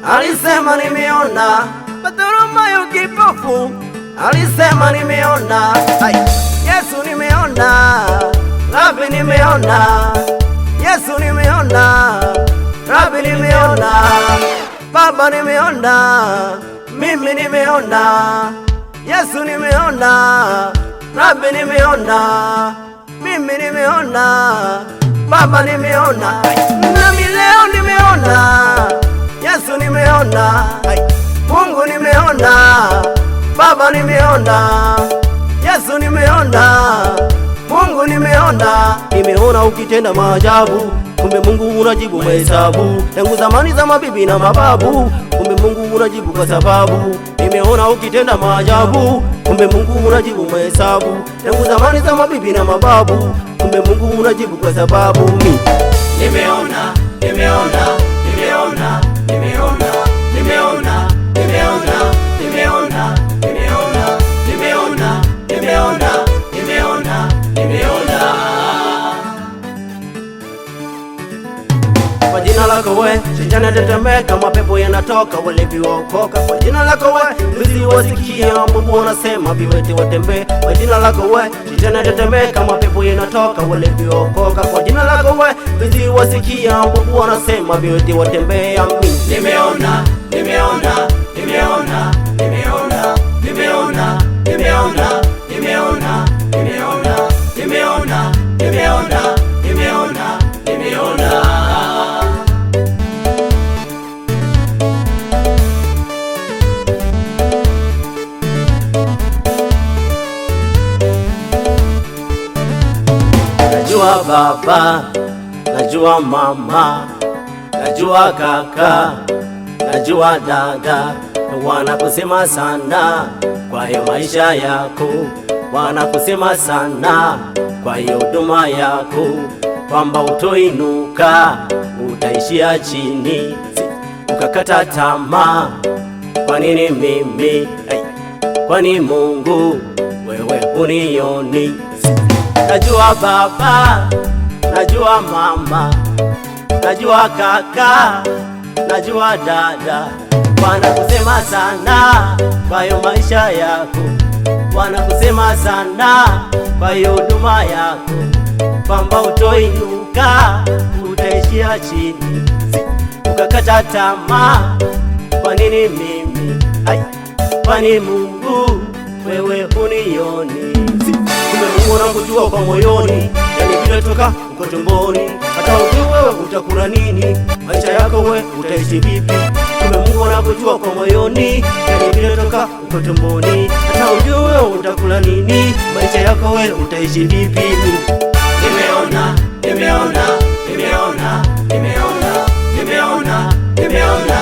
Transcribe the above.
alisema nimeona. Bartholomayo kipofu alisema nimeona. Yesu nimeona, Rabi nimeona. Yesu nimeona, Rabi nimeona. Baba nimeona, mimi nimeona. Yesu nimeona, Rabi nimeona. Mimi nimeona, Baba nimeona. Nami leo nimeona. Yesu nimeona, Mungu nimeona. Baba nimeona, Yesu nimeona, Mungu nimeona. Nimeona ukitenda maajabu, kumbe Mungu unajibu mahesabu tangu zamani za mabibi na mababu. Kumbe Mungu unajibu kwa sababu. Nimeona ukitenda maajabu, kumbe Mungu unajibu mahesabu tangu zamani za mabibi na mababu. Kumbe Mungu unajibu kwa sababu. Nimeona, nimeona, nimeona, nimeona, nimeona, nimeona, nimeona, nimeona, nimeona, nimeona, nimeona, nimeona. Kwa jina lako we, shetani atetemeka, mapepo yanatoka, walevi waokoka. Kwa jina lako we, viziwi wasikia, bubu wanasema, viwete watembee. Kwa jina lako we, shetani atetemeka, mapepo yanatoka, walevi waokoka. Kwa jina lako we, viziwi wasikia, bubu wanasema, viwete watembee. Amin. Nimeona, nimeona, nimeona, nimeona, nimeona, nimeona, nimeona, nimeona, nimeona, nimeona, nimeona, nimeona. Najua baba, najua mama, najua kaka, najua dada, wanakusema sana kwa hiyo maisha yako, wanakusema sana kwa hiyo huduma yako, kwamba utoinuka, utaishia chini, ukakata tamaa. Kwa nini mimi? Kwani Mungu wewe unioni? Najua baba, najua mama, najua kaka, najua dada, wanakusema sana kwa hiyo maisha yako, wanakusema sana kwa hiyo huduma yako, kwamba utoinuka, utaishia chini, ukakata tamaa. Kwa nini mimi? Kwani Mungu wewe unioni? Mungu anakujua kwa moyoni, yani vile toka uko tumboni. Hata ujue wewe utakula nini, maisha yako wewe utaishi vipi. Kumbe Mungu anakujua kwa moyoni, yani vile toka uko tumboni. Hata ujue wewe utakula nini, maisha yako wewe utaishi vipi. Nimeona, nimeona, nimeona, nimeona, nimeona, nimeona.